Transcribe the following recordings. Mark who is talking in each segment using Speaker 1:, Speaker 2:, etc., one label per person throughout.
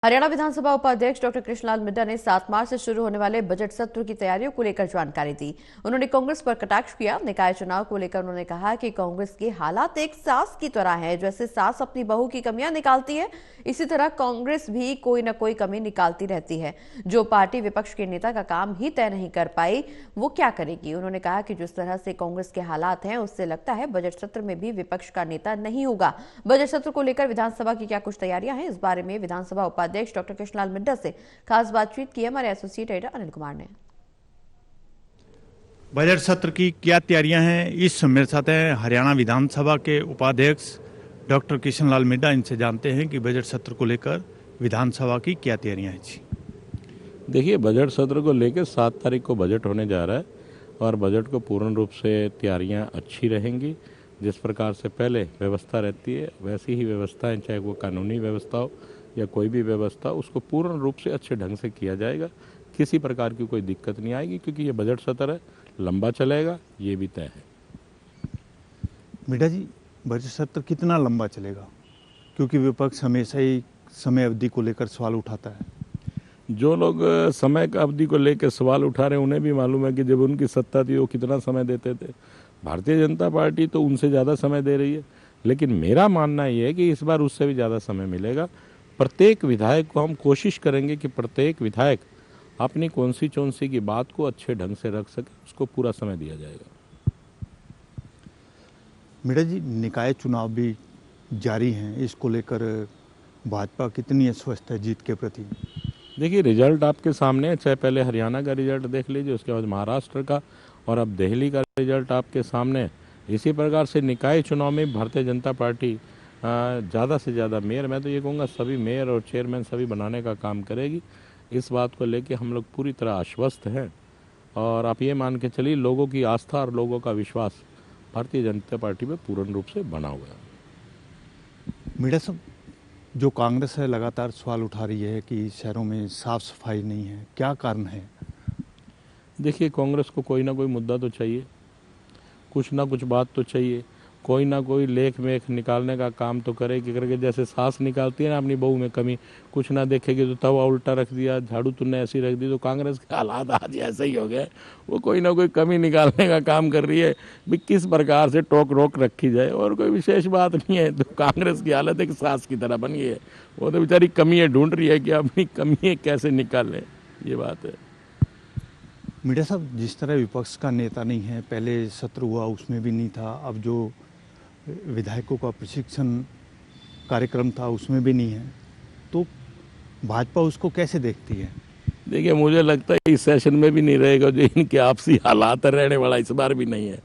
Speaker 1: हरियाणा विधानसभा उपाध्यक्ष डॉक्टर कृष्णलाल मिड्डा ने 7 मार्च से शुरू होने वाले बजट सत्र की तैयारियों को लेकर जानकारी दी। उन्होंने कांग्रेस पर कटाक्ष किया। निकाय चुनाव को लेकर उन्होंने कहा कि कांग्रेस के हालात एक सास की तरह हैं। जैसे सास अपनी बहू की कमियां निकालती है, इसी तरह कांग्रेस भी कोई न कोई कमी निकालती रहती है। जो पार्टी विपक्ष के नेता का काम ही तय नहीं कर पाई, वो क्या करेगी। उन्होंने कहा कि जिस तरह से कांग्रेस के हालात हैं, उससे लगता है बजट सत्र में भी विपक्ष का नेता नहीं होगा। बजट सत्र को लेकर विधानसभा की क्या कुछ तैयारियां हैं, इस बारे में विधानसभा उपाध्यक्ष डॉक्टर कृष्णलाल मिड्डा से खास बातचीत की हमारे एसोसिएट एडिटर अनिल कुमार ने।
Speaker 2: बजट सत्र की क्या तैयारियां हैं, इस मेरे साथ हैं हरियाणा विधानसभा के उपाध्यक्ष डॉक्टर कृष्णलाल मिड्डा। इनसे जानते हैं कि बजट सत्र को लेकर विधानसभा की क्या तैयारियां हैं। जी
Speaker 3: देखिए, बजट सत्र को लेकर 7 तारीख को बजट होने जा रहा है और बजट को पूर्ण रूप से तैयारियां अच्छी रहेंगी। जिस प्रकार से पहले व्यवस्था रहती है, वैसी ही व्यवस्थाएं, चाहे वो कानूनी व्यवस्था हो या कोई भी व्यवस्था, उसको पूर्ण रूप से अच्छे ढंग से किया जाएगा। किसी प्रकार की कोई दिक्कत नहीं आएगी, क्योंकि ये बजट सत्र है, लंबा चलेगा, ये भी तय है।
Speaker 2: मिड्डा जी, बजट सत्र कितना लंबा चलेगा, क्योंकि विपक्ष हमेशा ही समय अवधि को लेकर सवाल उठाता है।
Speaker 3: जो लोग समय अवधि को लेकर सवाल उठा रहे हैं, उन्हें भी मालूम है कि जब उनकी सत्ता थी वो कितना समय देते थे। भारतीय जनता पार्टी तो उनसे ज़्यादा समय दे रही है, लेकिन मेरा मानना ये है कि इस बार उससे भी ज़्यादा समय मिलेगा। प्रत्येक विधायक को हम कोशिश करेंगे कि प्रत्येक विधायक अपनी कॉन्स्टिट्यूंसी की बात को अच्छे ढंग से रख सके, उसको पूरा समय दिया जाएगा।
Speaker 2: मिड्डा जी, निकाय चुनाव भी जारी हैं, इसको लेकर भाजपा कितनी अस्वस्थ है जीत के प्रति।
Speaker 3: देखिए, रिजल्ट आपके सामने है। चाहे पहले हरियाणा का रिजल्ट देख लीजिए, उसके बाद महाराष्ट्र का, और अब दिल्ली का रिजल्ट आपके सामने है। इसी प्रकार से निकाय चुनाव में भारतीय जनता पार्टी ज़्यादा से ज़्यादा मेयर, मैं तो ये कहूँगा सभी मेयर और चेयरमैन सभी बनाने का काम करेगी। इस बात को लेके हम लोग पूरी तरह आश्वस्त हैं, और आप ये मान के चलिए, लोगों की आस्था और लोगों का विश्वास भारतीय जनता पार्टी में पूर्ण रूप से बना हुआ है।
Speaker 2: मिड्डा साहब, जो कांग्रेस है लगातार सवाल उठा रही है कि शहरों में साफ सफाई नहीं है, क्या कारण है।
Speaker 3: देखिए, कांग्रेस को कोई ना कोई मुद्दा तो चाहिए, कुछ ना कुछ बात तो चाहिए, कोई ना कोई लेख मेख निकालने का काम तो करेगी। करके जैसे सास निकालती है ना अपनी बहू में कमी, कुछ ना देखेगी तो तवा उल्टा रख दिया, झाड़ू तुमने ऐसी रख दी। तो कांग्रेस के हालात आज ऐसे ही हो गए, वो कोई ना कोई कमी निकालने का काम कर रही है भी किस प्रकार से टोक रोक रखी जाए, और कोई विशेष बात नहीं है। तो कांग्रेस की हालत एक सास की तरह बन गई है, वो तो बेचारी कमियाँ ढूंढ रही है कि अपनी कमियाँ कैसे निकालें, ये बात है।
Speaker 2: मिड्डा साहब, जिस तरह विपक्ष का नेता नहीं है, पहले सत्र हुआ उसमें भी नहीं था, अब जो विधायकों का प्रशिक्षण कार्यक्रम था उसमें भी नहीं है, तो भाजपा उसको कैसे देखती है।
Speaker 3: देखिए, मुझे लगता है इस सेशन में भी नहीं रहेगा। जो इनके आपसी हालात रहने वाला इस बार भी नहीं है।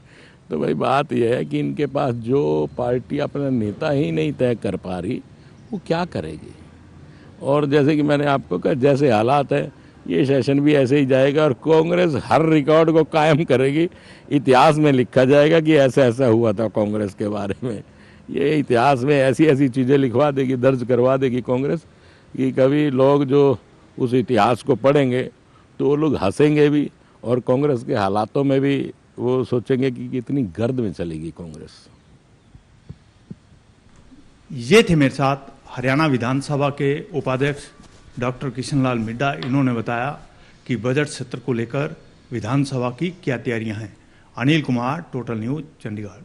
Speaker 3: तो भाई बात यह है कि इनके पास जो पार्टी अपना नेता ही नहीं तय कर पा रही, वो क्या करेगी। और जैसे कि मैंने आपको कहा, जैसे हालात है, ये सेशन भी ऐसे ही जाएगा, और कांग्रेस हर रिकॉर्ड को कायम करेगी। इतिहास में लिखा जाएगा कि ऐसा ऐसा हुआ था कांग्रेस के बारे में। ये इतिहास में ऐसी ऐसी चीज़ें लिखवा देगी, दर्ज करवा देगी कांग्रेस, कि कभी लोग जो उस इतिहास को पढ़ेंगे तो वो लोग हंसेंगे भी, और कांग्रेस के हालातों में भी वो सोचेंगे कि कितनी गर्द में चलेगी कांग्रेस।
Speaker 2: ये थे मेरे साथ हरियाणा विधानसभा के उपाध्यक्ष डॉक्टर कृष्णलाल मिड्डा। इन्होंने बताया कि बजट सत्र को लेकर विधानसभा की क्या तैयारियां हैं। Anil Kumar, total news, Chandigarh.